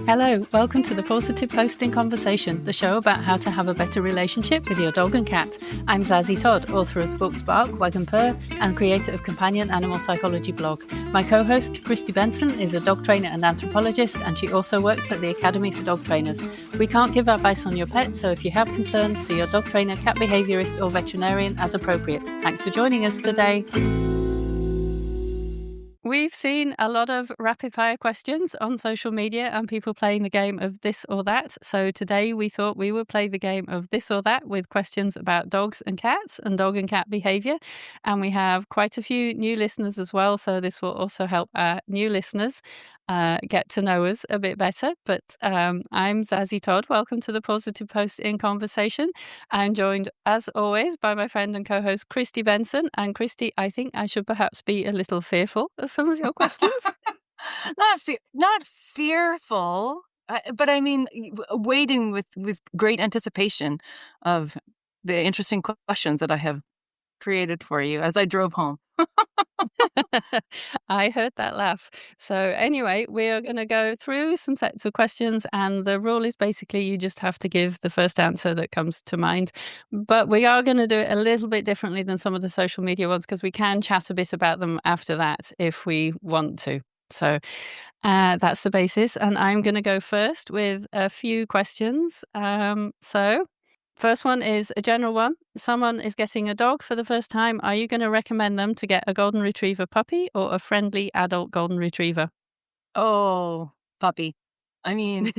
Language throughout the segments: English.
Hello, welcome to the Positive Posting Conversation, the show about how to have a better relationship with your dog and cat. I'm Zazie Todd, author of the books Bark, Wag and Purr, and creator of companion animal psychology blog. My co-host, Kristi Benson, is a dog trainer and anthropologist, and she also works at the Academy for Dog Trainers. We can't give advice on your pet, so if you have concerns, see your dog trainer, cat behaviourist, or veterinarian as appropriate. Thanks for joining us today. We've seen a lot of rapid fire questions on social media and people playing the game of this or that. So today we thought we would play the game of this or that with questions about dogs and cats and dog and cat behaviour. And we have quite a few new listeners as well. So this will also help our new listeners get to know us a bit better. But I'm Zazie Todd. Welcome to the Positive Post in Conversation. I'm joined, as always, by my friend and co-host Kristi Benson. And Kristi, I think I should perhaps be a little fearful of some of your questions. Not fearful, but I mean, waiting with great anticipation of the interesting questions that I have created for you as I drove home. I heard that laugh. So anyway, we are going to go through some sets of questions, and the rule is basically you just have to give the first answer that comes to mind. But we are going to do it a little bit differently than some of the social media ones because we can chat a bit about them after that if we want to. So that's the basis. And I'm going to go first with a few questions. So first one is a general one. Someone is getting a dog for the first time. Are you going to recommend them to get a golden retriever puppy or a friendly adult golden retriever? Oh, puppy. I mean,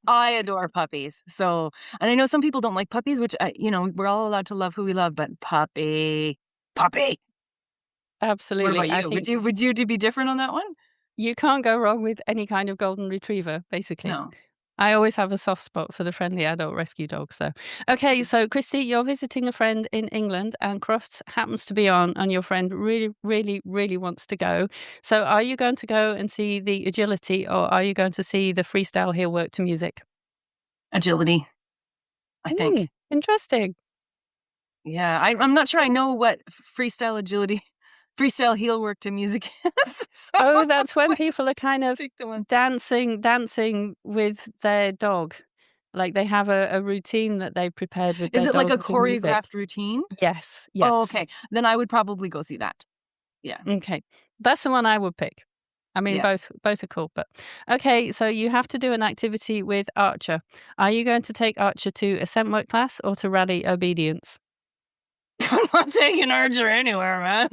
I adore puppies. So, and I know some people don't like puppies, which we're all allowed to love who we love, but puppy. Absolutely. What about you? Would you be different on that one? You can't go wrong with any kind of golden retriever, basically. No. I always have a soft spot for the friendly adult rescue dog. So, okay, so Kristi, you're visiting a friend in England and Crofts happens to be on, and your friend really, really, really wants to go. So are you going to go and see the agility or are you going to see the freestyle heel work to music? Agility, I think. Interesting. Yeah, I'm not sure I know what freestyle heel work to music is. So that's when people are kind of dancing with their dog. Like they have a routine that they prepared with their dog. Is it like a to music. choreographed routine? Yes. Oh, okay. Then I would probably go see that. Yeah. Okay. That's the one I would pick. I mean, Yeah. both are cool, but okay. So you have to do an activity with Archer. Are you going to take Archer to a scent work class or to rally obedience? I'm not taking Archer anywhere, man.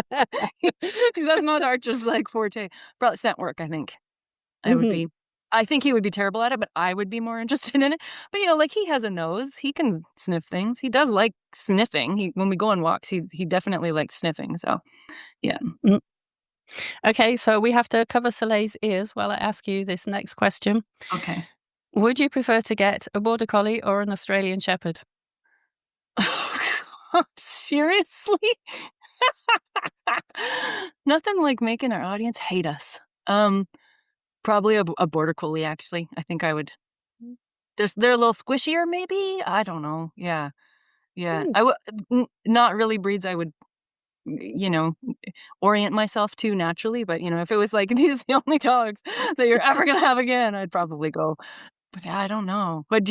That's not Archer's like forte. Probably scent work, I think. I think he would be terrible at it, but I would be more interested in it. But like he has a nose. He can sniff things. He does like sniffing. When we go on walks, he definitely likes sniffing. So, yeah. Okay, so we have to cover Soleil's ears while I ask you this next question. Okay. Would you prefer to get a border collie or an Australian shepherd? Seriously? Nothing like making our audience hate us. Probably a border collie, actually. I think I would. They're a little squishier, maybe? I don't know. Yeah. I would not really breeds I would, orient myself to naturally. But, if it was like, these are the only dogs that you're ever going to have again, I'd probably go. But yeah, I don't know. What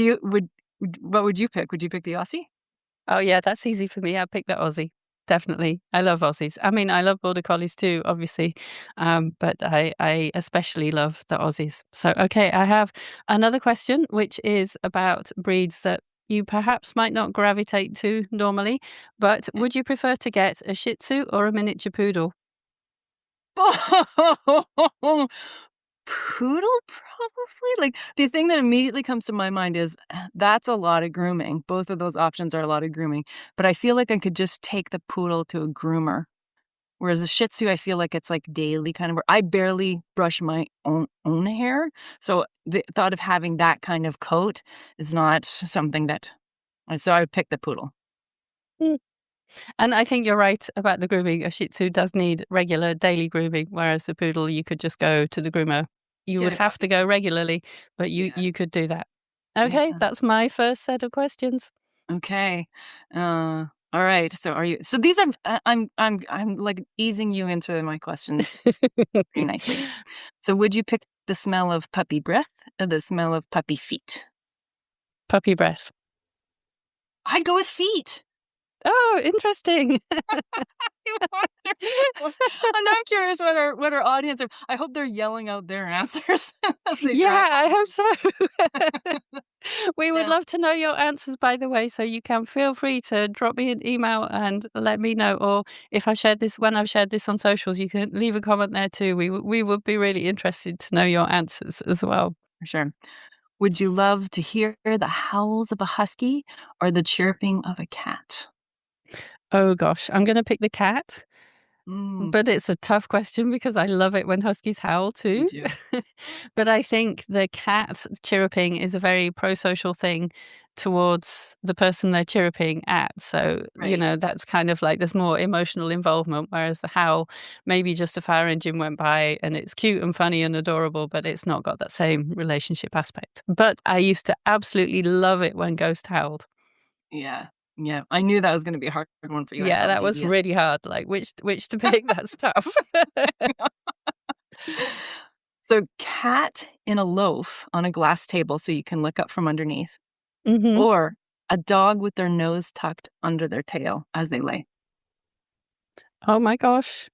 would you pick? Would you pick the Aussie? Oh, yeah, that's easy for me. I'd pick the Aussie. Definitely. I love Aussies. I mean, I love border collies too, obviously. But I especially love the Aussies. So, okay, I have another question, which is about breeds that you perhaps might not gravitate to normally. But would you prefer to get a Shih Tzu or a miniature poodle? Poodle, probably. Like the thing that immediately comes to my mind is that's a lot of grooming. Both of those options are a lot of grooming. But I feel like I could just take the poodle to a groomer. Whereas the Shih Tzu, I feel like it's like daily kind of work. I barely brush my own hair. So the thought of having that kind of coat is not something that. So I would pick the poodle. And I think you're right about the grooming. A Shih Tzu does need regular daily grooming, whereas the poodle, you could just go to the groomer. You would have to go regularly, but you could do that. Okay, that's my first set of questions. Okay. All right. So are you? So these are. I'm like easing you into my questions pretty nicely. So would you pick the smell of puppy breath or the smell of puppy feet? Puppy breath. I'd go with feet. Oh, interesting. And I'm curious what our audience are. I hope they're yelling out their answers as they Yeah, try. I hope so. We would Yeah, love to know your answers, by the way, so you can feel free to drop me an email and let me know. Or if I shared this, when I've shared this on socials, you can leave a comment there too. We would be really interested to know your answers as well. for sure. Would you love to hear the howls of a husky or the chirping of a cat? Oh gosh, I'm going to pick the cat. Mm, But it's a tough question because I love it when huskies howl me too. too. But I think the cat chirruping is a very pro-social thing towards the person they're chirruping at. So, Right. that's kind of like there's more emotional involvement, whereas the howl, maybe just a fire engine went by and it's cute and funny and adorable, but it's not got that same relationship aspect. But I used to absolutely love it when Ghost howled. Yeah. Yeah. I knew that was going to be a hard one for you. I Yeah, felt that was devious. really hard. Like which to pick, that's tough. So, cat in a loaf on a glass table so you can look up from underneath, Mhm. or a dog with their nose tucked under their tail as they lay. Oh my gosh.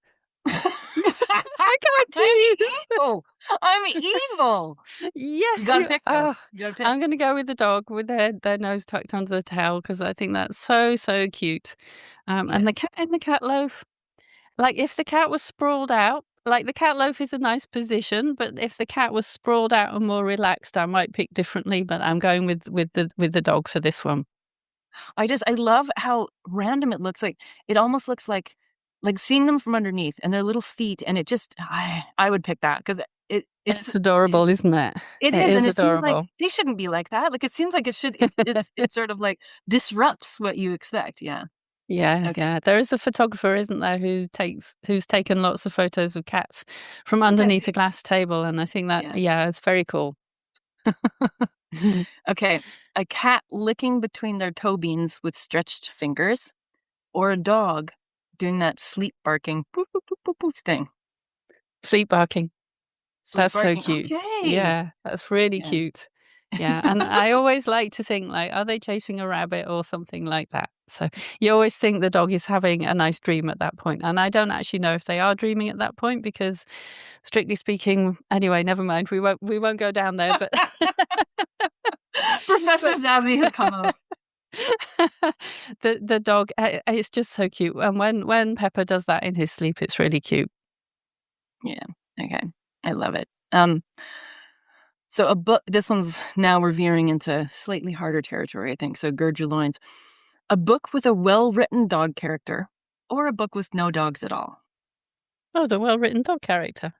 I can't I'm choose. evil. I'm evil. You Yes, got to pick though. You got to pick. I'm gonna go with the dog with their nose tucked under the towel because I think that's so, so cute. And Yeah. the cat in the cat loaf, like, if the cat was sprawled out, like, the cat loaf is a nice position, but if the cat was sprawled out and more relaxed, I might pick differently, but I'm going with the dog for this one. I love how random it looks. Like it almost looks like seeing them from underneath and their little feet, and it just I would pick that because It's adorable, isn't it? it It is, is and it seems like adorable. they shouldn't be like that. Like it seems like it should. It's sort of like disrupts what you expect. Yeah. Yeah, Okay. yeah. There is a photographer, isn't there, who's taken lots of photos of cats from underneath a Fantastic. glass table, and I think that, Yeah. yeah, it's very cool. Okay. A cat licking between their toe beans with stretched fingers, or a dog doing that sleep barking poof, poof, poof, poof, poof thing. Sleep barking. Sleep That's so barking. cute. Okay. Yeah, that's really Yeah. cute. Yeah, and I always like to think, like, are they chasing a rabbit or something like that? So you always think the dog is having a nice dream at that point, and I don't actually know if they are dreaming at that point because, strictly speaking, anyway, never mind. We won't go down there, but Professor but Zazie has come out. the dog, it's just so cute, and when Pepper does that in his sleep, it's really cute. Yeah. Okay. I love it. So a book. This one's now we're veering into slightly harder territory, I think. So gird your loins. A book with a well-written dog character, or a book with no dogs at all. Oh, the well-written dog character.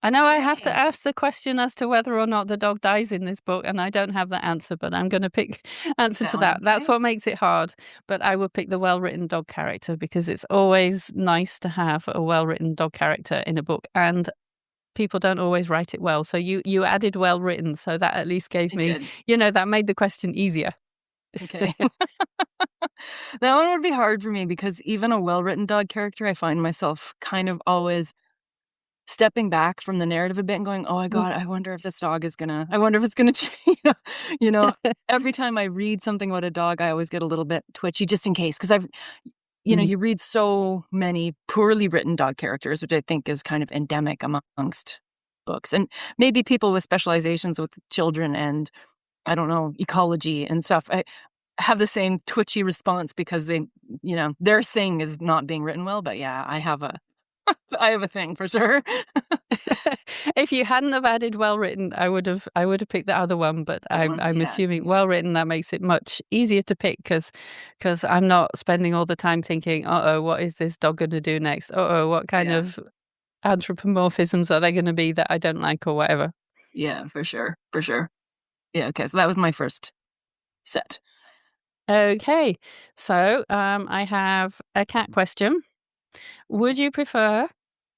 I know I have to Okay. ask the question as to whether or not the dog dies in this book, and I don't have the answer, but I'm gonna pick answer That to one. that. That's Okay. what makes it hard, but I would pick the well-written dog character because it's always nice to have a well-written dog character in a book, and people don't always write it well. So you added well-written, so that at least gave I me, did. that made the question easier. Okay. That one would be hard for me because even a well-written dog character, I find myself kind of always stepping back from the narrative a bit and going, "Oh my god, I wonder if this dog is gonna I wonder if it's gonna change." You know, every time I read something about a dog, I always get a little bit twitchy just in case because Mhm. you read so many poorly written dog characters, which I think is kind of endemic amongst books. And maybe people with specializations with children and I don't know, ecology and stuff. I have the same twitchy response because their thing is not being written well, but yeah, I have a thing for sure. If you hadn't have added well written, I would have picked the other one, but That I'm one, I'm yeah, assuming yeah, well written, that makes it much easier to pick because I'm not spending all the time thinking, "Uh-oh, what is this dog gonna do next? Uh-oh, what kind yeah, of anthropomorphisms are they gonna be that I don't like," or whatever. yeah, for sure, for sure. Yeah, okay, so that was my first set. Okay, so, I have a cat question. Would you prefer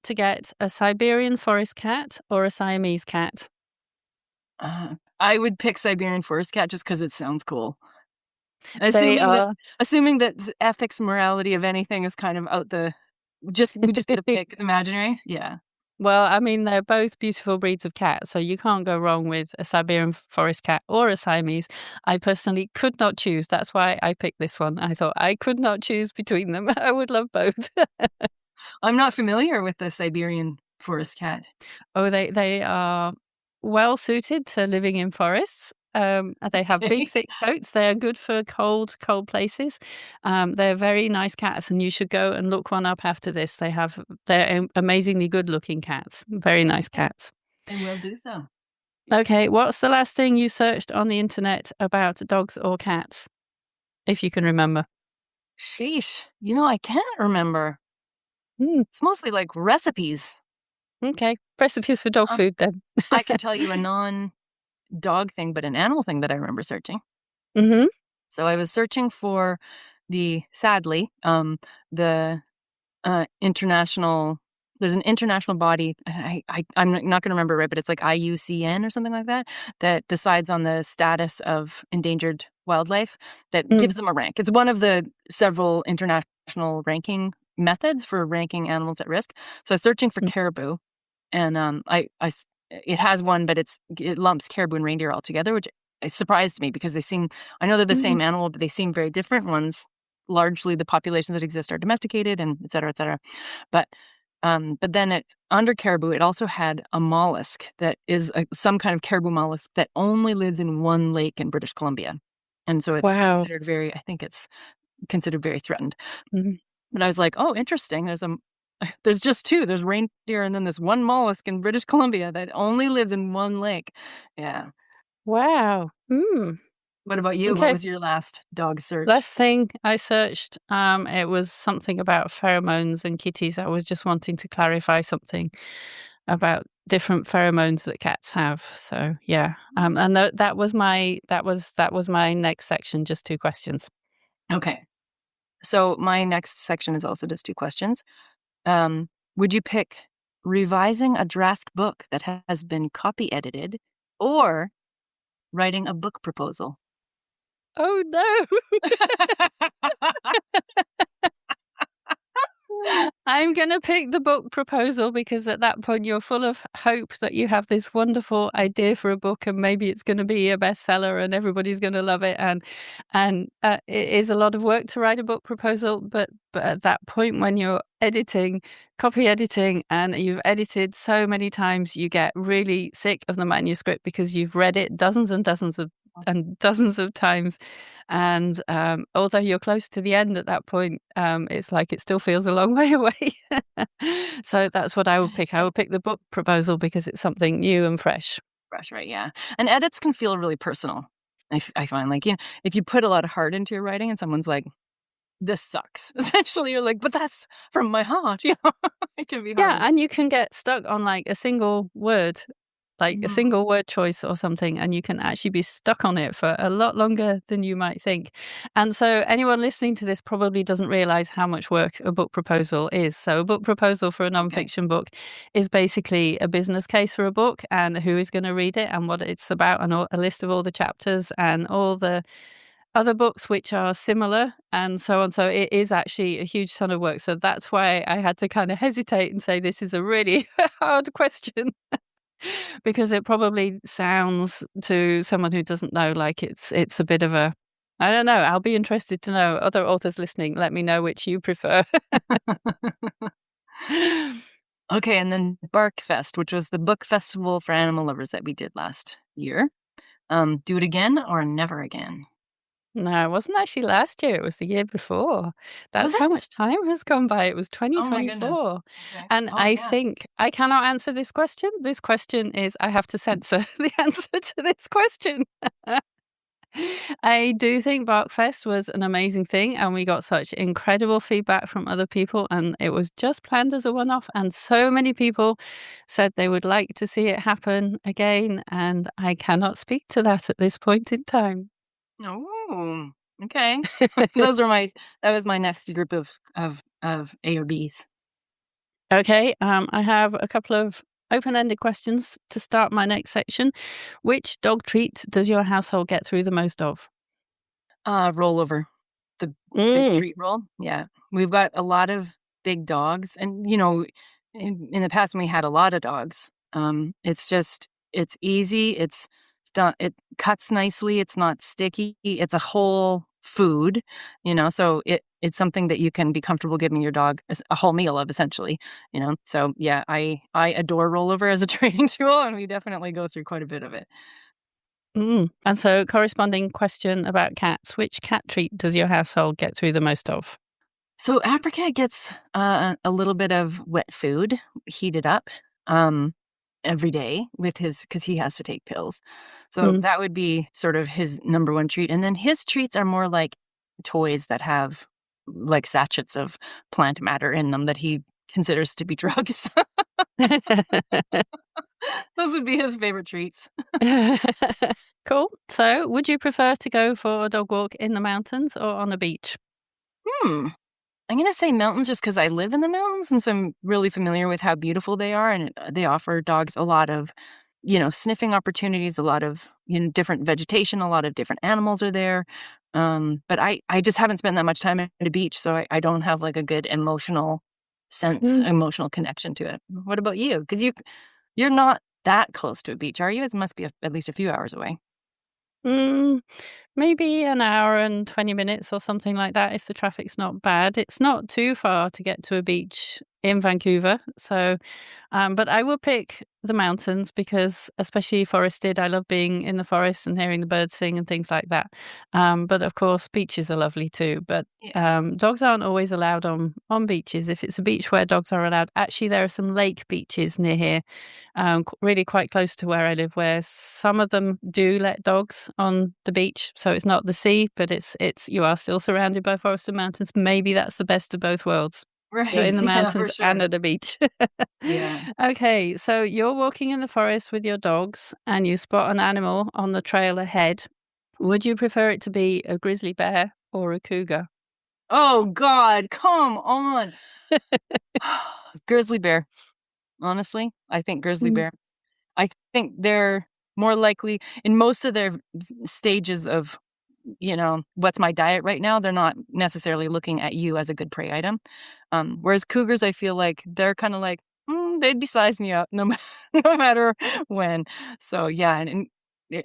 to get a Siberian forest cat or a Siamese cat? I would pick Siberian forest cat just because it sounds cool. They Assuming that are assuming that the ethics, morality of anything is kind of out the we just get to pick, it's imaginary? Yeah. Well, I mean, they're both beautiful breeds of cat, so you can't go wrong with a Siberian forest cat or a Siamese. I personally could not choose. That's why I picked this one. I thought I could not choose between them. I would love both. I'm not familiar with the Siberian forest cat. Oh, they are well suited to living in forests. They have big, Okay. thick coats. They are good for cold places. They're very nice cats, and you should go and look one up after this. They're amazingly good-looking cats. Very nice Okay. cats. I will do so. Okay, what's the last thing you searched on the internet about dogs or cats, if you can remember? Sheesh. I can't remember. Hmm, It's mostly like recipes. okay, recipes for dog Um, food then. I can tell you a non-dog thing, but an animal thing that I remember searching. Mm-hmm. So I was searching for sadly, the international. There's an international body. I'm not going to remember right, but it's like IUCN or something like that that decides on the status of endangered wildlife that Mm, gives them a rank. It's one of the several international ranking methods for ranking animals at risk. So I was searching for mm, caribou, and it has one, but it lumps caribou and reindeer all together, which surprised me because I know they're the mhm, same animal, but they seem very different. Ones largely the populations that exist are domesticated, and et cetera, et cetera. But but then under caribou, it also had a mollusk that is some kind of caribou mollusk that only lives in one lake in British Columbia, and so it's wow. considered very. I think it's considered very threatened. Mhm. But I was like, oh, interesting. There's just two. There's reindeer and then this one mollusk in British Columbia that only lives in one lake. Yeah. Wow. Mm, What about you? What okay. was your last dog search? Last thing I searched, it was something about pheromones and kitties. I was just wanting to clarify something about different pheromones that cats have. So yeah, and that was my next section. Just two questions. Okay. So my next section is also just two questions. Um, would you pick revising a draft book that has been copy edited or writing a book proposal? Oh no! I'm gonna pick the book proposal because at that point you're full of hope that you have this wonderful idea for a book and maybe it's going to be a bestseller and everybody's going to love it and it is a lot of work to write a book proposal but at that point when you're copy editing and you've edited so many times you get really sick of the manuscript because you've read it dozens and dozens of times and although you're close to the end at that point, it's like it still feels a long way away. So that's what I would pick. I would pick the book proposal because it's something new and fresh. Fresh, right? Yeah. And edits can feel really personal. I find like, if you put a lot of heart into your writing and someone's like, this sucks, essentially, you're like, but that's from my heart, it can be Yeah, hard. and you can get stuck on like a Mhm. single word choice or something, and you can actually be stuck on it for a lot longer than you might think. And so, anyone listening to this probably doesn't realize how much work a book proposal is. So, a book proposal for a Okay. nonfiction book is basically a business case for a book and who is going to read it and what it's about, and a list of all the chapters and all the other books which are similar and so on. So it is actually a huge ton of work. So that's why I had to kind of hesitate and say this is a really hard question because it probably sounds to someone who doesn't know like it's a bit of a I don't know. I'll be interested to know. Other authors listening, let me know which you prefer. Okay, and then Barkfest, which was the book festival for animal lovers that we did last year. Do it again or never again? No, it wasn't actually last year, it was the year before. Was That's how it? much time has gone by, it was Oh my goodness. 2024. Okay. And Oh I yeah. think I cannot answer this question. This question is I have to censor the answer to this question. I do think Barkfest was an amazing thing, and we got such incredible feedback from other people, and it was just planned as a one-off, and so many people said they would like to see it happen again, and I cannot speak to that at this point in time. Oh, okay. That was my next group of A or Bs. Okay, I have a couple of open-ended questions to start my next section. Which dog treat does your household get through the most of? Rollover. The big Mm, treat roll. Yeah. We've got a lot of big dogs and in the past when we had a lot of dogs. It's easy. It's done. It cuts nicely. It's not sticky. It's a whole food, so it's something that you can be comfortable giving your dog a whole meal of, essentially, So yeah, I adore rollover as a training tool, and we definitely go through quite a bit of it. And so, corresponding question about cats. Which cat treat does your household get through the most of? So Apricot gets a little bit of wet food heated up every day with because he has to take pills. So Mm. that would be sort of his number one treat. And then his treats are more like toys that have like sachets of plant matter in them that he considers to be drugs. Those would be his favorite treats. Cool. So, would you prefer to go for a dog walk in the mountains or on a beach? Hmm. I'm going to say mountains just because I live in the mountains, and so I'm really familiar with how beautiful they are, and they offer dogs a lot of, sniffing opportunities, a lot of, different vegetation, a lot of different animals are there. But I just haven't spent that much time at a beach, so I don't have like a good Mm. emotional connection to it. What about you? Because you're not that close to a beach, are you? It must be at least a few hours away. Mm. Maybe an hour and 20 minutes or something like that if the traffic's not bad. It's not too far to get to a beach in Vancouver. So, but I will pick the mountains because, especially forested, I love being in the forest and hearing the birds sing and things like that. But of course, beaches are lovely too. But Yeah. dogs aren't always allowed on beaches. If it's a beach where dogs are allowed, actually, there are some lake beaches near here, really quite close to where I live, where some of them do let dogs on the beach. So it's not the sea, but it's you are still surrounded by forest and mountains. Maybe that's the best of both worlds. You're in Right. the Yeah, for mountains and sure. at a beach. Yeah. Okay, so you're walking in the forest with your dogs and you spot an animal on the trail ahead. Would you prefer it to be a grizzly bear or a cougar? Oh God, come on. Grizzly bear. Honestly, I think grizzly Mm. bear. I think they're more likely in most of their stages of, what's my diet right now, they're not necessarily looking at you as a good prey item. Whereas cougars, I feel like they're kind of like, they'd be sizing you up no matter when. So yeah,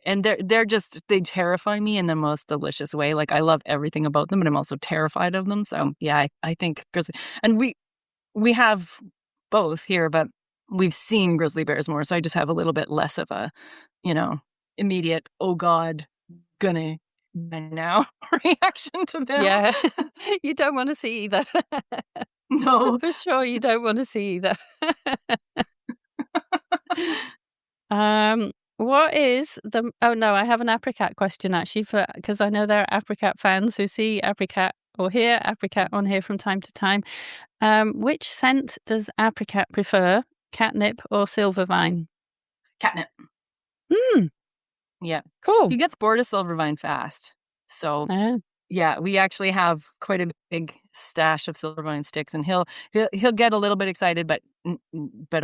and they're just they terrify me in the most delicious way. Like I love everything about them, but I'm also terrified of them. So yeah, I think grizzly, and we have both here, but we've seen grizzly bears more, so I just have a little bit less of a, you know, immediate, "Oh god, gonna now" reaction to them. Yeah, you don't want to see either. No. For sure, you don't want to see either. What is the oh, no, I have an apricot question actually for because I know there are apricot fans who see apricot or hear apricot on here from time to time. Which scent does apricot prefer, catnip or silvervine? Catnip. Hmm, Yeah. cool. He gets bored of Silvervine fast. So, Ah, yeah, we actually have quite a big stash of Silvervine sticks, and he'll get a little bit excited, but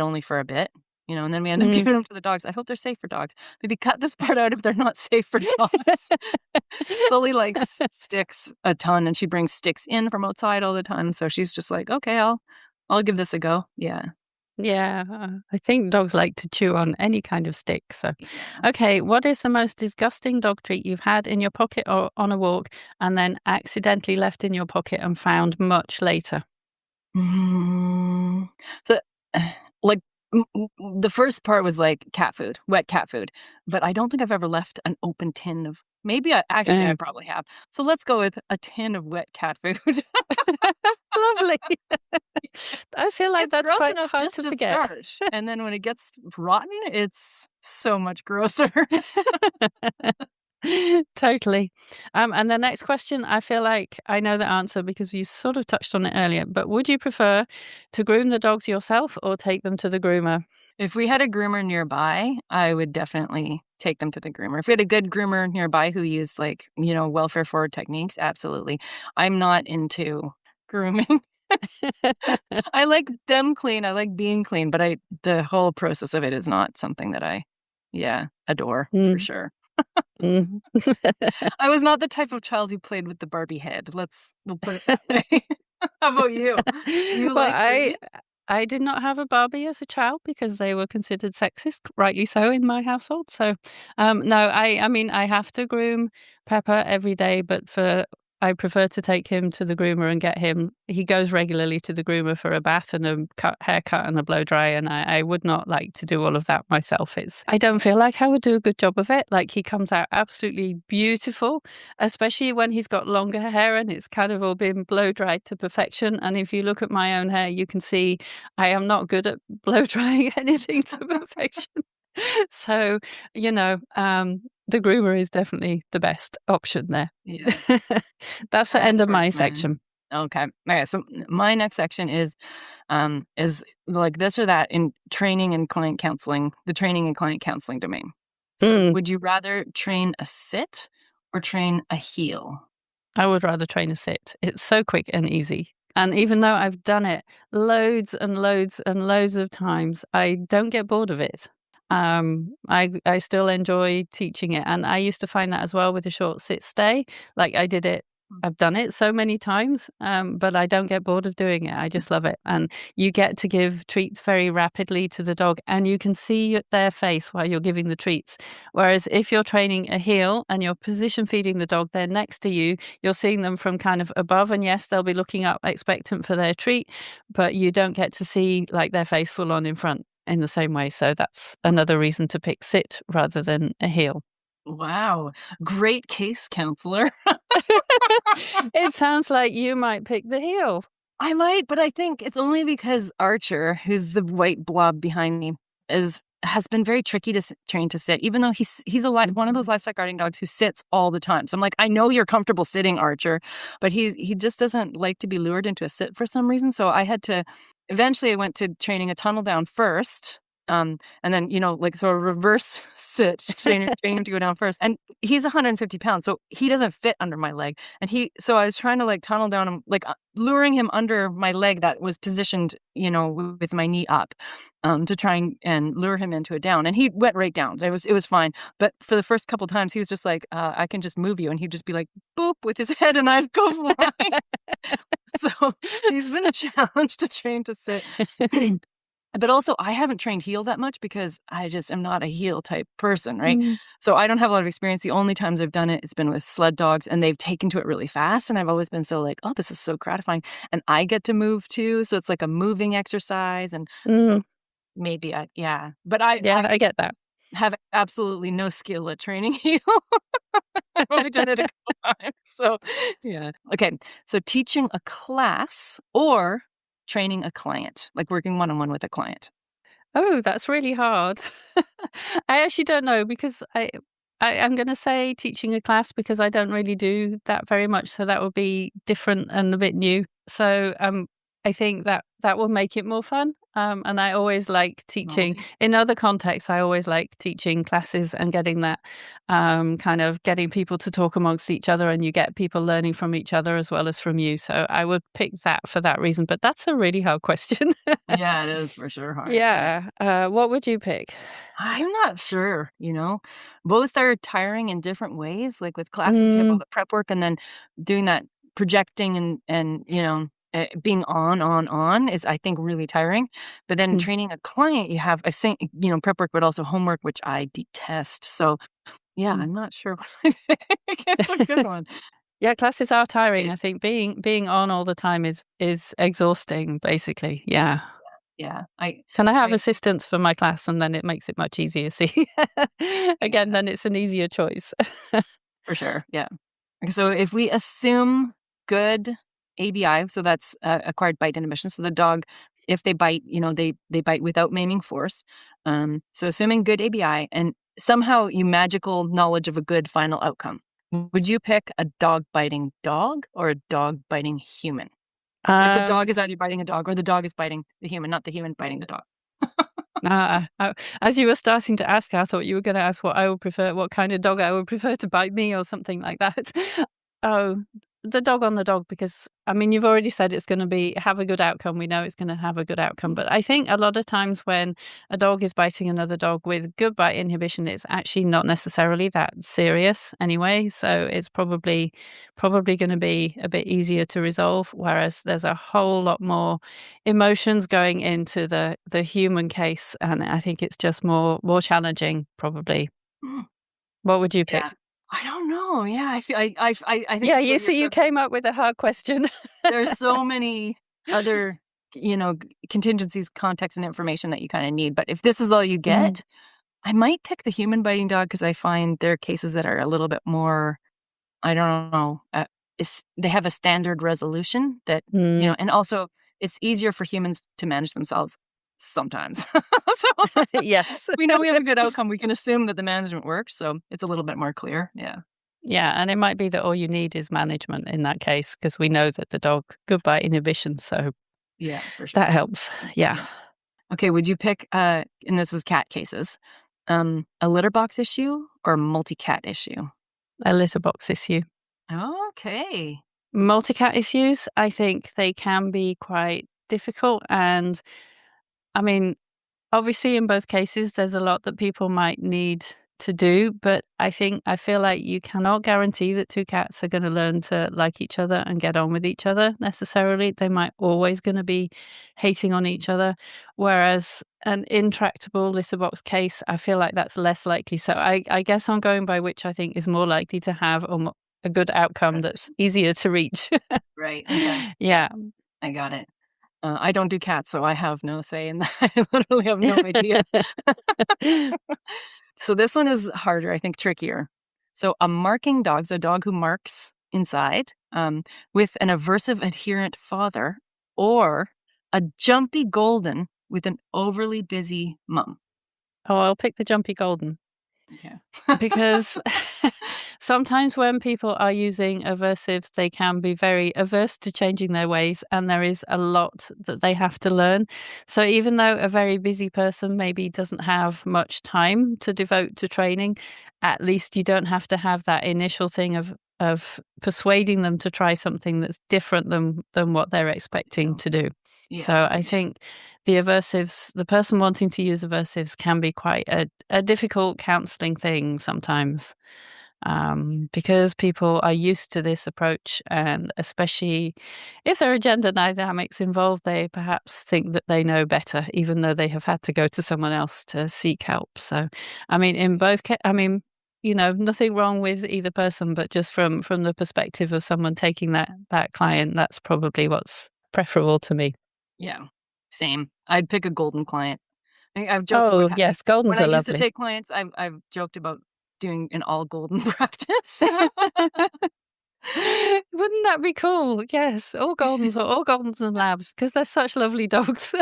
only for a bit, and then we end up mm. giving them to the dogs. I hope they're safe for dogs. Maybe cut this part out if they're not safe for dogs. Sully likes sticks a ton, and she brings sticks in from outside all the time, so she's just like, "Okay, I'll give this a go." Yeah. Yeah, I think dogs like to chew on any kind of stick. So, Yeah. okay, what is the most disgusting dog treat you've had in your pocket or on a walk and then accidentally left in your pocket and found much later? Mm, so, like, the first part was, like, cat food, wet cat food, but I don't think I've ever left an open tin of maybe I Oh, probably have. So let's go with a tin of wet cat food. lovely. I feel like It's that's gross quite enough hard just to to forget. start, and then when it gets rotten, it's so much grosser. Totally. And the next question, I feel like I know the answer because you sort of touched on it earlier, but would you prefer to groom the dogs yourself or take them to the groomer? If we had a groomer nearby, I would definitely take them to the groomer. If we had a good groomer nearby who used, like, welfare forward techniques, absolutely. I'm not into grooming. I like them clean, I like being clean, but the whole process of it is not something that yeah, adore for Mm, sure. mm. I was not the type of child who played with the Barbie head. We'll put it that way. How about you? Do you Well, like grooming? I did not have a Barbie as a child because they were considered sexist, rightly so in my household. So, no, I mean, I have to groom Pepper every day, but I prefer to take him to the groomer and get him. He goes regularly to the groomer for a bath and a haircut and a blow dry, and I would not like to do all of that myself. I don't feel like I would do a good job of it. Like he comes out absolutely beautiful, especially when he's got longer hair and it's kind of all been blow dried to perfection. And if you look at my own hair, you can see I am not good at blow drying anything to perfection. So, the groomer is definitely the best option there. Yeah. That's the end of my Experts, man. section. Okay. Okay. So my next section is like this or that in training and client counseling, the training and client counseling domain. So Mm, would you rather train a sit or train a heel? I would rather train a sit. It's so quick and easy. And even though I've done it loads and loads and loads of times, I don't get bored of it. I still enjoy teaching it, and I used to find that as well with a short sit stay. Like I've done it so many times, but I don't get bored of doing it. I just love it, and you get to give treats very rapidly to the dog, and you can see their face while you're giving the treats. Whereas if you're training a heel and you're position feeding the dog, they're next to you. You're seeing them from kind of above, and yes, they'll be looking up expectant for their treat, but you don't get to see like their face full on in front in the same way. So that's another reason to pick sit rather than a heel. Wow. Great case, counselor. It sounds like you might pick the heel. I might, but I think it's only because Archer, who's the white blob behind me, has been very tricky to train to sit, even though he's one of those livestock guarding dogs who sits all the time. So I'm like, I know you're comfortable sitting, Archer, but he just doesn't like to be lured into a sit for some reason. So eventually I went to training a tunnel down first. And then, like sort of reverse sit, training him to go down first. And he's 150 pounds, so he doesn't fit under my leg. So I was trying to like tunnel down him, like luring him under my leg that was positioned, with my knee up, to try and lure him into a down. And he went right down. It was fine. But for the first couple times, he was just like, I can just move you. And he'd just be like, boop with his head, and I'd go flying. So he's been a challenge to train to sit. But also, I haven't trained heel that much because I just am not a heel type person, right? Mm, So I don't have a lot of experience. The only times I've done it, it's been with sled dogs, and they've taken to it really fast. And I've always been so like, oh, this is so gratifying. And I get to move too. So it's like a moving exercise. And mm, maybe yeah. But I yeah, I get that. have absolutely no skill at training heel. I've only done it a couple times. So yeah. Okay. So teaching a class or training a client, like working one-on-one with a client. Oh, that's really hard. I actually don't know because I'm going to say teaching a class because I don't really do that very much. So that would be different and a bit new. So I think that will make it more fun. And I always like teaching Novelty. in other contexts. I always like teaching classes and getting that kind of getting people to talk amongst each other, and you get people learning from each other as well as from you. So I would pick that for that reason. But that's a really hard question. Yeah, it is for sure hard. Yeah. What would you pick? I'm not sure, both are tiring in different ways. Like with classes, you have all Mm, the prep work, and then doing that projecting and being on is, I think, really tiring. But then mm, training a client, you have prep work, but also homework, which I detest. So yeah, mm. I'm not sure. It's a good one. Yeah, classes are tiring. It- I think being on all the time is exhausting, basically. Yeah. yeah, I Can I have I assistance for my class, and then it makes it much easier? See, again, yeah, then it's an easier choice. for sure. Yeah. Okay, so if we assume good ABI, so that's acquired bite inhibition. So the dog, if they bite, they bite without maiming force. So assuming good ABI and somehow you magical knowledge of a good final outcome, would you pick a dog biting dog or a dog biting human? Like the Um, dog is either biting a dog or the dog is biting the human, not the human biting the dog. as you were starting to ask, I thought you were going to ask what I would prefer, what kind of dog I would prefer to bite me, or something like that. Oh. the dog on the dog, because I mean, you've already said it's going to have a good outcome. We know it's going to have a good outcome. But I think a lot of times when a dog is biting another dog with good bite inhibition, it's actually not necessarily that serious anyway. So it's probably going to be a bit easier to resolve. Whereas there's a whole lot more emotions going into the human case, and I think it's just more challenging, probably. Mm, What would you yeah. pick? I don't know. Yeah, I feel I think Yeah, so you you're see, you so came up with a hard question. there's so many other, contingencies, context, and information that you kinda need, but if this is all you Mhm. get, I might pick the human biting dog because I find there are cases that are a little bit more, I don't know, they have a standard resolution that, Mm. and also it's easier for humans to manage themselves sometimes. So, Yes. we know we have a good outcome, we can assume that the management works, so it's a little bit more clear, yeah. Yeah, and it might be that all you need is management in that case, because we know that the dog good bite inhibition, so Yeah, for that sure. helps. Yeah, Yeah. Okay, would you pick, and this is cat cases, a litter box issue or multi-cat issue? a litter box issue. Okay. Multi-cat issues, I think they can be quite difficult, and I mean, obviously, in both cases, there's a lot that people might need to do, but I feel like you cannot guarantee that two cats are going to learn to like each other and get on with each other necessarily. They might always going to be hating on each other, whereas an intractable litter box case, I feel like that's less likely. So I guess I'm going by which I think is more likely to have a good outcome that's Resolution. easier to reach. Right, okay. Yeah, Yeah. I got it. I don't do cats, so I have no say in that. I literally have no idea. So this one is harder, I think trickier. So a marking dog's a dog who marks inside, with an aversive adherent father, or a jumpy golden with an overly busy mom. Oh, I'll pick the jumpy golden. Okay. Because sometimes when people are using aversives, they can be very averse to changing their ways, and there is a lot that they have to learn. So even though a very busy person maybe doesn't have much time to devote to training, at least you don't have to have that initial thing of persuading them to try something that's different than what they're expecting So, to do. yeah, So I yeah, think the person wanting to use aversives can be quite a difficult counseling thing sometimes, because people are used to this approach, and especially if there are gender dynamics involved, they perhaps think that they know better, even though they have had to go to someone else to seek help. So, I mean, I mean, nothing wrong with either person, but just from the perspective of someone taking that client, that's probably what's preferable to me. yeah. Same. I'd pick a golden client. I've joked about Oh, yes, Goldens when I are used to lovely. take clients, I've joked about doing an all golden practice. Wouldn't that be cool? Yes, all Goldens and Labs, because 'cause they're such lovely dogs.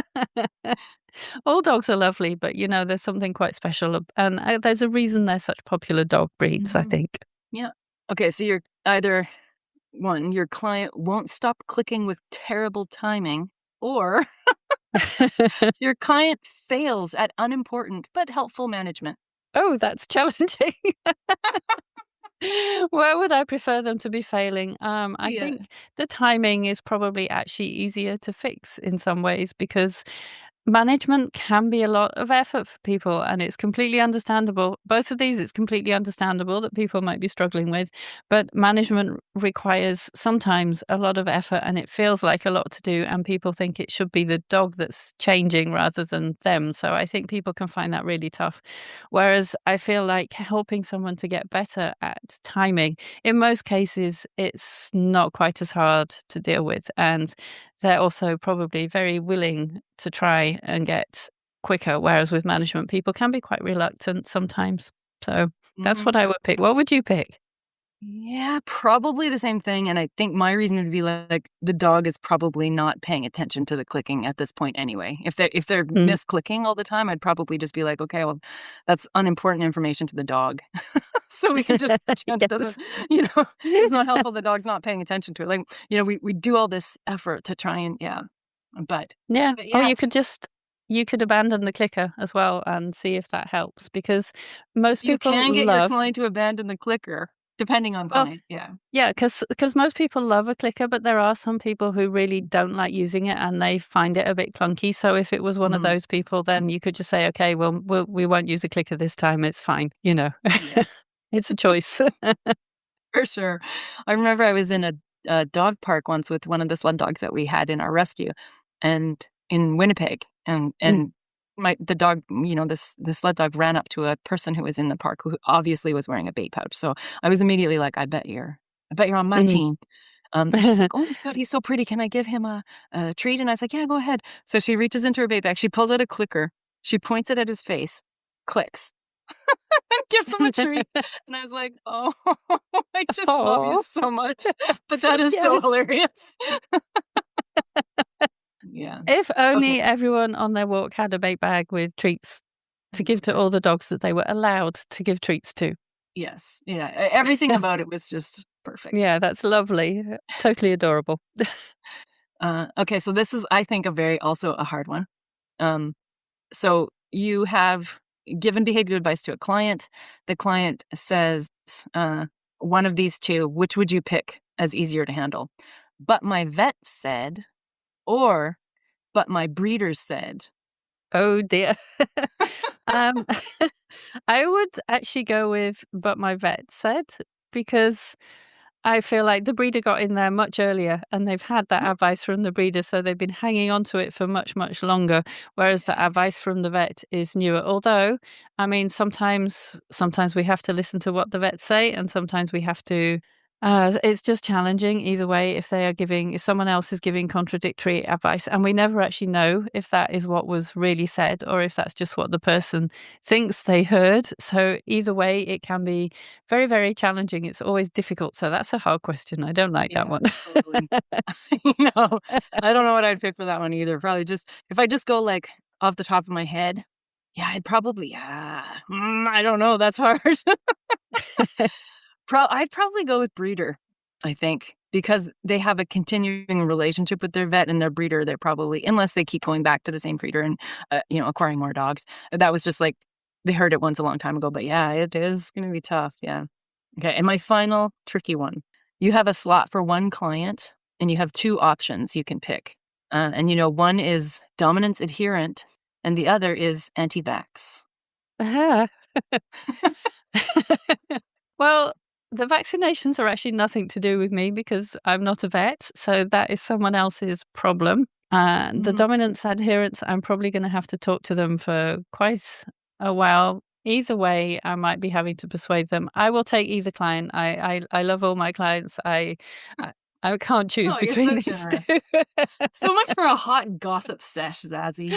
All dogs are lovely, but, there's something quite special and, there's a reason they're such popular dog breeds, I Mhm. think. Yeah. Okay, so you're either one, your client won't stop clicking with terrible timing, or your client fails at unimportant but helpful management. Oh, that's challenging. Where would I prefer them to be failing? I Yeah. think the timing is probably actually easier to fix in some ways, because management can be a lot of effort for people, and it's completely understandable. Both of these, it's completely understandable that people might be struggling with, but management requires sometimes a lot of effort, and it feels like a lot to do, and people think it should be the dog that's changing rather than them. So I think people can find that really tough. Whereas I feel like helping someone to get better at timing, in most cases, it's not quite as hard to deal with. And they're also probably very willing to try and get quicker, whereas with management, people can be quite reluctant sometimes. So that's Mhm. what I would pick. What would you pick? Yeah, probably the same thing, and I think my reason would be like, the dog is probably not paying attention to the clicking at this point anyway. If they're Mm. misclicking all the time, I'd probably just be like, "Okay, well, that's unimportant information to the dog." So we can just pretend it doesn't, Yes. it's not helpful, the dog's not paying attention to it. Like, we do all this effort to try and yeah, but Yeah. but Or yeah, you could abandon the clicker as well and see if that helps, because most you people can get your love client to abandon the clicker. Depending on Well, client, yeah. yeah, because most people love a clicker, but there are some people who really don't like using it and they find it a bit clunky. So if it was one of Mhm. those people, then you could just say, okay, well, we won't use a clicker this time. It's fine. Yeah. It's a choice. For sure. I remember I was in a dog park once with one of the sled dogs that we had in our rescue, and in Winnipeg, and Mm, the dog, the sled dog ran up to a person who was in the park who obviously was wearing a bait pouch. So I was immediately like, I bet you're on my mm. team." And she's like, "Oh my god, he's so pretty. Can I give him a treat?" And I was like, "Yeah, go ahead." So she reaches into her bait bag. She pulls out a clicker. She points it at his face, clicks, gives him a treat. And I was like, "Oh, I just love you Oh, so much." But that is so yes. hilarious. Yeah. If Okay. only everyone on their walk had a bait bag with treats to give to all the dogs that they were allowed to give treats to. Yes. Yeah. Everything about it was just perfect. Yeah, that's lovely. Totally adorable. Okay. So this is, I think, also a hard one. Um, so you have given behavior advice to a client. The client says, uh, one of these two, which would you pick as easier to handle? But my vet said, or but my breeder said. Oh dear. Um, I would actually go with "but my vet said" because I feel like the breeder got in there much earlier and they've had that Oh, advice from the breeder, so they've been hanging on to it for much, much longer, whereas the yeah. advice from the vet is newer. Although, I mean, sometimes we have to listen to what the vets say, and sometimes we have to it's just challenging either way if someone else is giving contradictory advice, and we never actually know if that is what was really said or if that's just what the person thinks they heard. So either way, it can be very, very challenging. It's always difficult. So that's a hard question. I don't like that Yeah, one. totally. No, I don't know what I'd pick for that one either. Probably just if I just go, like, off the top of my head, yeah, I don't know, that's hard. I'd probably go with breeder, I think, because they have a continuing relationship with their vet and their breeder, they're probably, unless they keep going back to the same breeder and, acquiring more dogs. That was just, like, they heard it once a long time ago, but yeah, it is gonna be tough, yeah. Okay, and my final tricky one. You have a slot for one client, and you have two options you can pick. And one is dominance adherent, and the other is anti-vax. Ah. Well, the vaccinations are actually nothing to do with me because I'm not a vet, so that is someone else's problem. And the Mhm. dominance adherence, I'm probably going to have to talk to them for quite a while. Either way, I might be having to persuade them. I will take either client. I love all my clients. I, I can't choose Oh, you're between so these generous. two. So much for a hot gossip sesh, Zazie.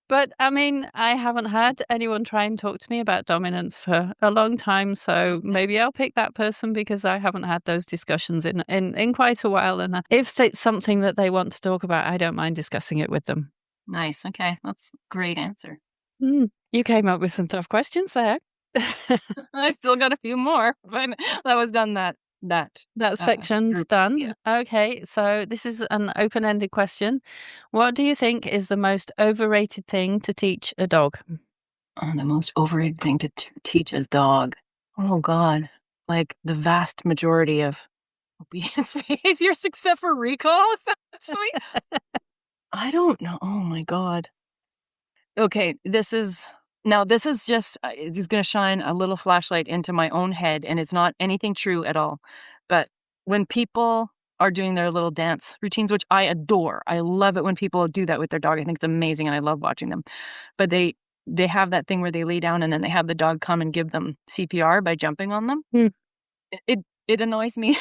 But, I mean, I haven't had anyone try and talk to me about dominance for a long time, so maybe Nice. I'll pick that person because I haven't had those discussions in quite a while, and, if it's something that they want to talk about, I don't mind discussing it with them. Nice, okay, that's a great answer. You came up with some tough questions there. I still got a few more, but that was done that, That section's group. Yeah. done. Okay, so this is an open-ended question. What do you think is the most overrated thing to teach a dog? Oh, the most overrated thing to teach a dog. Oh god. Like, the vast majority of obedience behaviors except for recall, essentially. I don't know. Oh my god. Okay, this is just it's gonna shine a little flashlight into my own head, and it's not anything true at all. But when people are doing their little dance routines, which I adore, I love it when people do that with their dog. I think it's amazing, and I love watching them. But they have that thing where they lay down, and then they have the dog come and give them CPR by jumping on them. Mm. It annoys me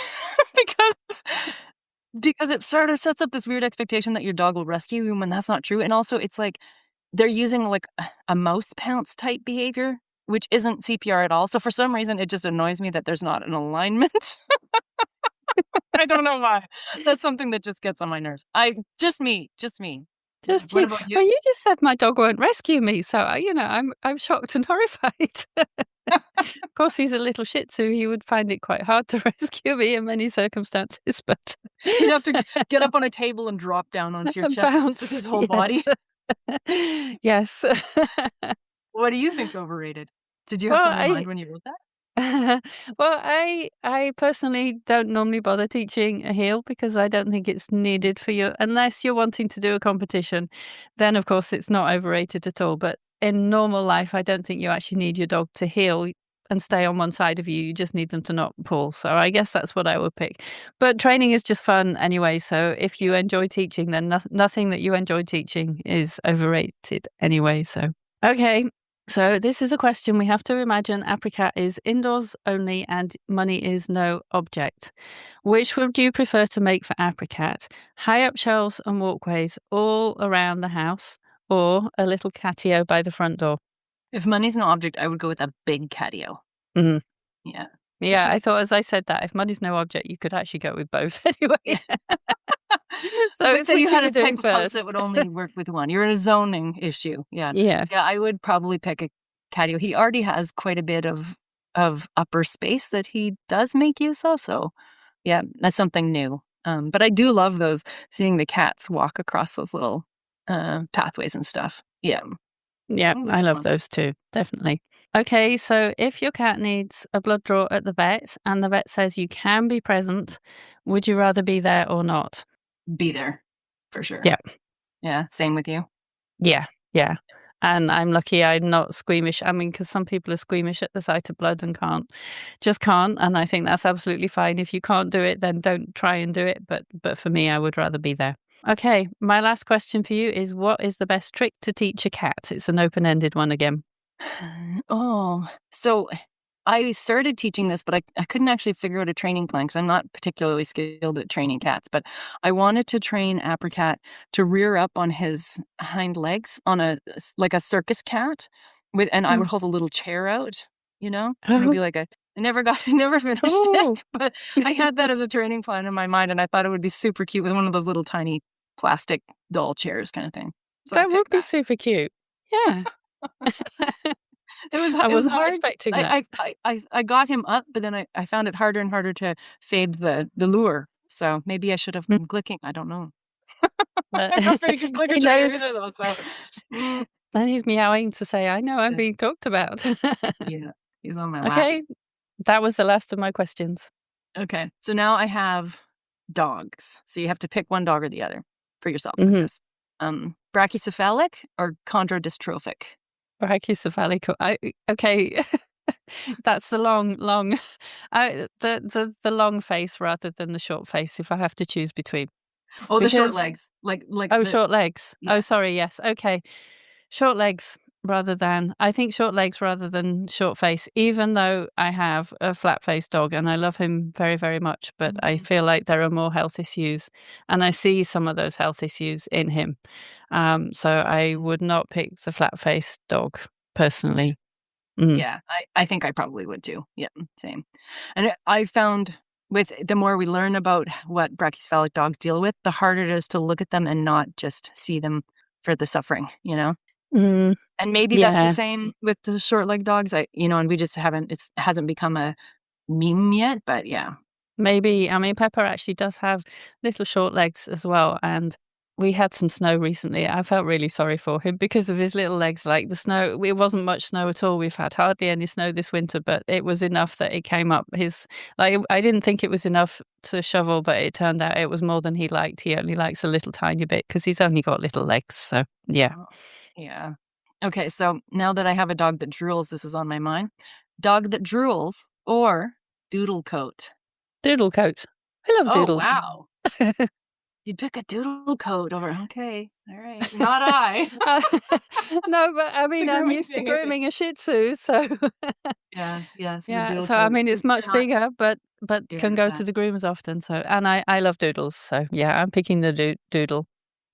because it sort of sets up this weird expectation that your dog will rescue you when that's not true. And also, it's like they're using, like, a mouse pounce type behavior, which isn't CPR at all. So for some reason, it just annoys me that there's not an alignment. I don't know why. That's something that just gets on my nerves. Just me. Yeah. Just What you. about you? Well, you just said my dog won't rescue me, so I'm shocked and horrified. Of course, he's a little Shih Tzu. He would find it quite hard to rescue me in many circumstances, but He'd have to get up on a table and drop down onto your chest with bounce. his whole Yes, body. yes. What do you think's overrated? Did you have Well, something in mind when you wrote that? Well, I personally don't normally bother teaching a heel because I don't think it's needed for you unless you're wanting to do a competition. Then of course it's not overrated at all. But in normal life, I don't think you actually need your dog to heel and stay on one side of you. You just need them to not pull. So I guess that's what I would pick. But training is just fun anyway. So if you enjoy teaching, then nothing that you enjoy teaching is overrated anyway. So okay. So this is a question we have to imagine Apricot is indoors only and money is no object. Which would you prefer to make for Apricot? High up shelves and walkways all around the house or a little catio by the front door? If money's no object, I would go with a big catio. Mhm. Yeah. Yeah, I thought as I said that, if money's no object, you could actually go with both Yeah. anyway. So But it's say you which are had you a type doing of house that first? would only work with one. You're in a zoning issue. Yeah. Yeah. Yeah, I would probably pick a catio. He already has quite a bit of upper space that he does make use of. So yeah, that's something new. But I do love those seeing the cats walk across those little pathways and stuff. Yeah. Yeah, That was a I good love one. those too, definitely. Okay, so if your cat needs a blood draw at the vet and the vet says you can be present, would you rather be there or not? Be there for sure. Yeah, Yeah. Same with you. yeah, yeah. And I'm lucky I'm not squeamish. I mean, because some people are squeamish at the sight of blood and just can't. And I think that's absolutely fine. If you can't do it, then don't try and do it. But for me, I would rather be there. Okay, my last question for you is what is the best trick to teach a cat? It's an open-ended one again. Oh, so I started teaching this, but I couldn't actually figure out a training plan because I'm not particularly skilled at training cats. But I wanted to train Apricot to rear up on his hind legs on like a circus cat and I Mm. would hold a little chair out, and it'd Oh, be like I never I never finished oh. it, but I had that as a training plan in my mind, and I thought it would be super cute with one of those little tiny plastic doll chairs kind of thing. So I That would picked be that. super cute. Yeah. I It was was not hard. expecting that. I got him up, but then I found it harder and harder to fade the lure. So maybe I should have Mm, been clicking. I don't know. but I'm not a very good clicker he trainer knows either, though. So and he's meowing to say, "I know I'm yeah, being talked about." yeah, he's on my lap. Okay, that was the last of my questions. Okay, so now I have dogs. So you have to pick one dog or the other for yourself, I Mhm. guess. Brachycephalic or chondrodystrophic? Brachycephalic. Okay, that's the long the long face rather than the short face if I have to choose between. Oh, the short Because legs, like oh, the short legs. yeah. Oh, sorry, yes. Okay. Short legs I think short legs rather than short face, even though I have a flat faced dog and I love him very, very much, but I Mhm. feel like there are more health issues and I see some of those health issues in him. So I would not pick the flat faced dog personally. Mm. Yeah, I think I probably would too. Yeah, same. And I found with the more we learn about what brachycephalic dogs deal with, the harder it is to look at them and not just see them for the suffering. Mm, And maybe that's the yeah. same with the short leg dogs. And we just it hasn't become a meme yet, but yeah. Maybe. I mean, Pepper actually does have little short legs as well. And we had some snow recently. I felt really sorry for him because of his little legs. Like the snow, it wasn't much snow at all. We've had hardly any snow this winter, but it was enough that it came up I didn't think it was enough to shovel, but it turned out it was more than he liked. He only likes a little tiny bit because he's only got little legs. So, yeah. Oh, yeah. Okay, so now that I have a dog that drools, this is on my mind. Dog that drools or doodle coat? Doodle coat. I love Oh, doodles. wow. You'd pick a doodle coat over okay, all right. Not I. Uh, no, but I The mean, I'm grooming used to thing, I think. grooming a Shih Tzu, so Yeah, so the yeah. doodle So I coat mean, it's much cannot bigger, but get can rid of go to that. the groomers often. So and I love doodles. So yeah, I'm picking the doodle.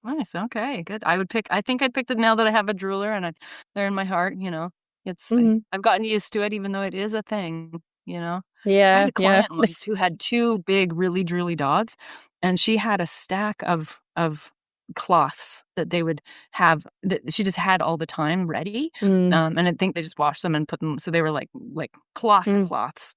Nice, okay, good. I think I'd pick the now that I have a drooler and they're in my heart. Mhm. I've gotten used to it even though it is a thing. I had Yeah, a yeah. client once who had 2 big, really drooly dogs, and she had a stack of cloths that they would have that she just had all the time ready, Mm, and I think they just washed them and put them so they were like cloth mm. cloths.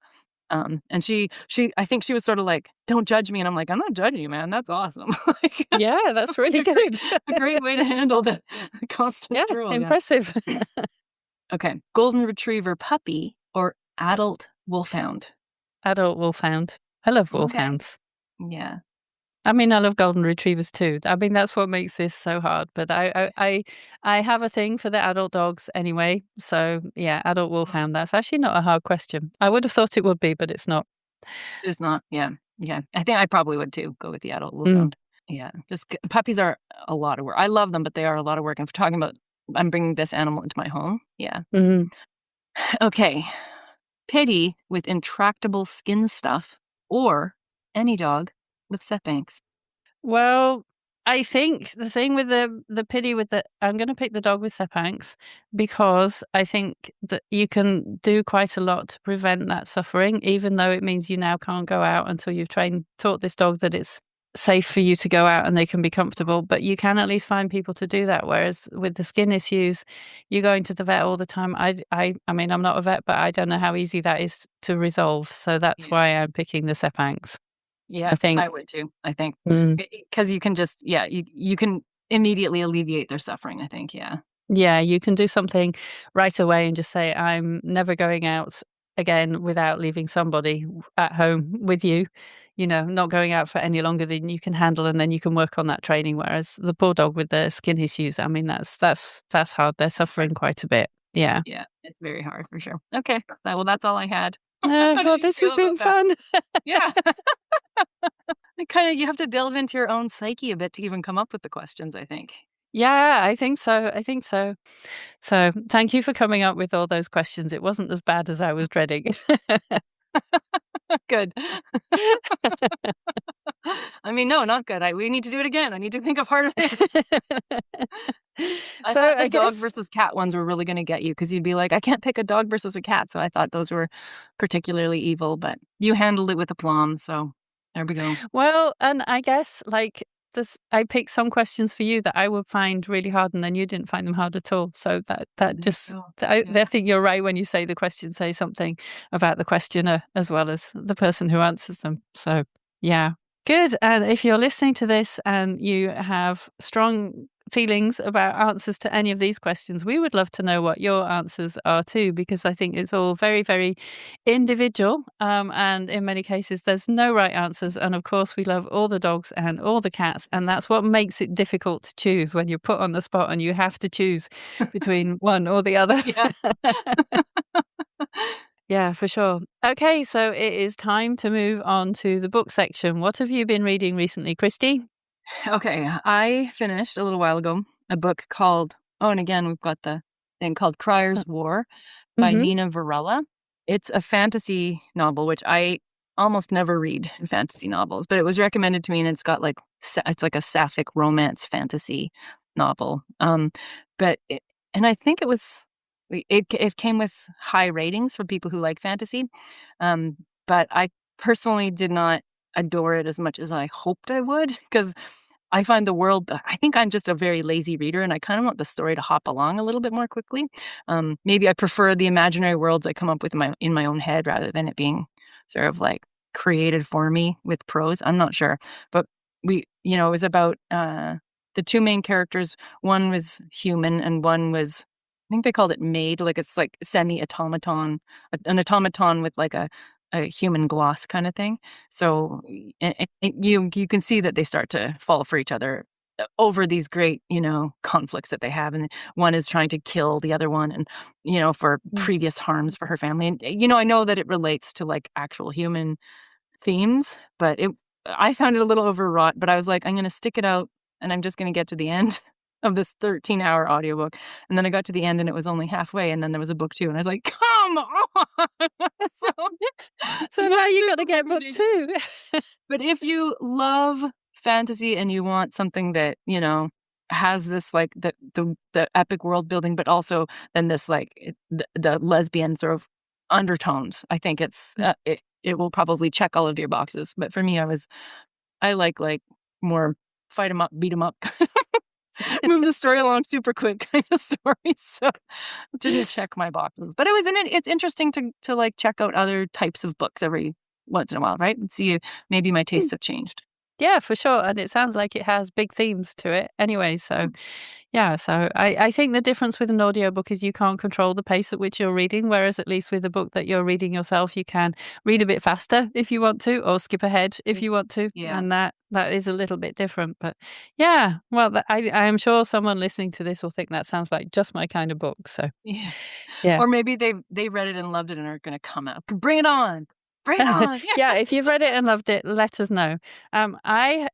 And she I think she was sort of like, "Don't judge me," and I'm like, "I'm not judging you, man, that's awesome." Like, Yeah, that's like really good. a great way to handle the constant Yeah, drool, yeah. impressive. Okay, golden retriever puppy or adult wolfhound. Adult wolfhound. I love Okay. wolfhounds. Yeah. I mean, I love golden retrievers too. I mean, that's what makes this so hard. But I have a thing for the adult dogs anyway. So yeah, adult wolfhound. That's actually not a hard question. I would have thought it would be, but it's not. It's not. Yeah. Yeah. I think I probably would too go with the adult Mm, wolfhound. Yeah. Puppies are a lot of work. I love them, but they are a lot of work. And if we're talking about, I'm bringing this animal into my home. Yeah. mm. Okay. Pity with intractable skin stuff or any dog with setbacks. Well, I think the thing with the pity with the I'm going to pick the dog with Sepanks because I think that you can do quite a lot to prevent that suffering, even though it means you now can't go out until you've taught this dog that it's safe for you to go out and they can be comfortable. But you can at least find people to do that. Whereas with the skin issues, you're going to the vet all the time. I mean, I'm not a vet, but I don't know how easy that is to resolve. So that's Yeah. why I'm picking the Sepanks. Yeah, I think. I would too. I think Mm. because you can just, yeah, you can immediately alleviate their suffering. I think, yeah. Yeah, you can do something right away and just say, I'm never going out again without leaving somebody at home with you, not going out for any longer than you can handle, and then you can work on that training. Whereas the poor dog with the skin issues, I mean, that's hard. They're suffering quite a bit. Yeah. Yeah, it's very hard for sure. Okay, well, that's all I had. How did Well, you this has feel about been that? fun. Yeah, kind of. You have to delve into your own psyche a bit to even come up with the questions. I think. Yeah, I think so. I think so. So thank you for coming up with all those questions. It wasn't as bad as I was dreading. Good. I mean, no, not good. We need to do it again. I need to think of harder things. I So thought the I dog guess. versus cat ones were really going to get you because you'd be like, I can't pick a dog versus a cat. So I thought those were particularly evil, but you handled it with aplomb. So there we go. Well, and I guess like this, I picked some questions for you that I would find really hard, and then you didn't find them hard at all. So that There you just go. I Yeah. think you're right when you say the question say something about the questioner as well as the person who answers them. So yeah, good. And if you're listening to this and you have strong feelings about answers to any of these questions, we would love to know what your answers are too, because I think it's all very, very individual. And in many cases, there's no right answers. And of course, we love all the dogs and all the cats. And that's what makes it difficult to choose when you're put on the spot and you have to choose between one or the other. Yeah. Yeah, for sure. Okay, so it is time to move on to the book section. What have you been reading recently, Kristi? Okay. I finished a little while ago a book called, oh, and again, we've got the thing called Crier's War by Mm-hmm. Nina Varela. It's a fantasy novel, which I almost never read in fantasy novels, but it was recommended to me and it's got like, it's like a sapphic romance fantasy novel. But and I think it came with high ratings for people who like fantasy. But I personally did not adore it as much as I hoped I would because I find the world, I think I'm just a very lazy reader and I kind of want the story to hop along a little bit more quickly. Maybe I prefer the imaginary worlds I come up with in my own head rather than it being sort of like created for me with prose. I'm not sure. But it was about the two main characters. One was human and one was, I think they called it made, like it's like semi-automaton, an automaton with like a human gloss kind of thing. So you can see that they start to fall for each other over these great, conflicts that they have. And one is trying to kill the other one and, for previous harms for her family. And, I know that it relates to like actual human themes, but I found it a little overwrought, but I was like, I'm going to stick it out and I'm just going to get to the end of this 13-hour audiobook. And then I got to the end and it was only halfway and then there was a book two and I was like, come on. So now you got to get book two. But if you love fantasy and you want something that, has this like the epic world building, but also then this like the lesbian sort of undertones, I think it will probably check all of your boxes. But for me, I like more fight 'em up, beat 'em up, move the story along super quick kind of stories. So it didn't check my boxes, but it's interesting to like check out other types of books every once in a while, right? And see maybe my tastes have changed. Yeah, for sure, and it sounds like it has big themes to it anyway, so yeah, so I think the difference with an audiobook is you can't control the pace at which you're reading, whereas at least with a book that you're reading yourself, you can read a bit faster if you want to, or skip ahead if you want to, Yeah. and that is a little bit different, but yeah, well, I am sure someone listening to this will think that sounds like just my kind of book, so Yeah. yeah. Or maybe they read it and loved it and are gonna come out. Bring it on. Bring it on. Yeah, if you've read it and loved it, let us know. I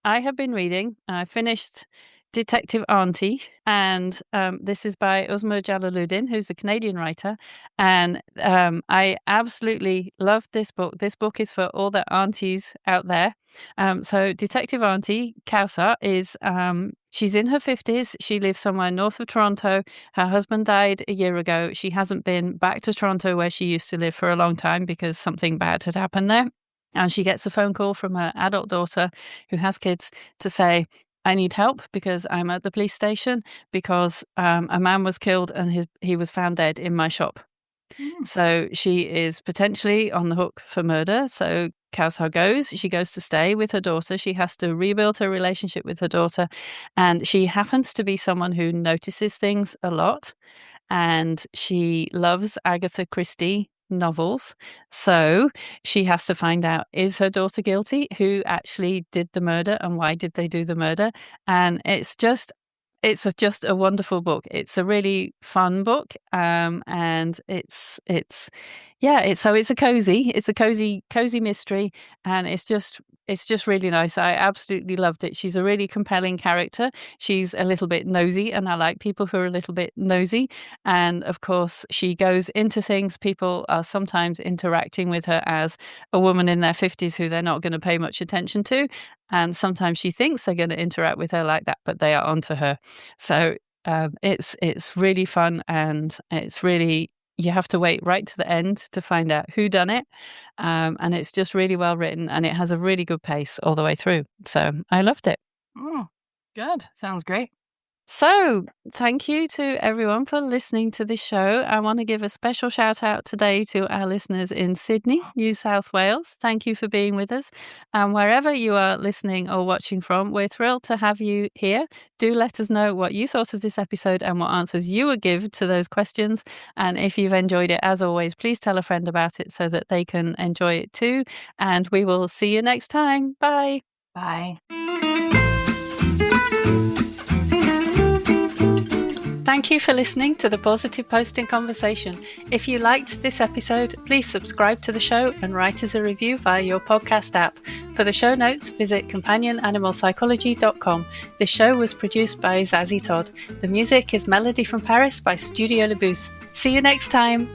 have been reading. I finished Detective Aunty, and this is by Uzma Jalaluddin, who's a Canadian writer. And I absolutely loved this book. This book is for all the aunties out there. So Detective Aunty Kausar is she's in her 50s. She lives somewhere north of Toronto. Her husband died a year ago. She hasn't been back to Toronto where she used to live for a long time because something bad had happened there. And she gets a phone call from her adult daughter who has kids to say, I need help because I'm at the police station because a man was killed and he was found dead in my shop. Mm. So she is potentially on the hook for murder. So Kausar goes. She goes to stay with her daughter. She has to rebuild her relationship with her daughter. And she happens to be someone who notices things a lot. And she loves Agatha Christie novels. So she has to find out, is her daughter guilty? Who actually did the murder and why did they do the murder? And it's just a wonderful book. It's a really fun book, and it's yeah. It's a cozy mystery, and it's just really nice. I absolutely loved it. She's a really compelling character. She's a little bit nosy, and I like people who are a little bit nosy. And of course, she goes into things. People are sometimes interacting with her as a woman in their 50s who they're not going to pay much attention to. And sometimes she thinks they're going to interact with her like that, but they are onto her. So it's really fun, and it's really you have to wait right to the end to find out who done it, and it's just really well written, and it has a really good pace all the way through. So I loved it. Mm. Good. Sounds great. So, thank you to everyone for listening to this show. I want to give a special shout out today to our listeners in Sydney, New South Wales. Thank you for being with us. And wherever you are listening or watching from, we're thrilled to have you here. Do let us know what you thought of this episode and what answers you would give to those questions. And if you've enjoyed it, as always, please tell a friend about it so that they can enjoy it too. And we will see you next time. Bye. Bye. Thank you for listening to the Positive Posting Conversation. If you liked this episode, please subscribe to the show and write us a review via your podcast app. For the show notes, visit companionanimalpsychology.com. This show was produced by Zazie Todd. The music is Melody from Paris by Studio Le Bousse. See you next time.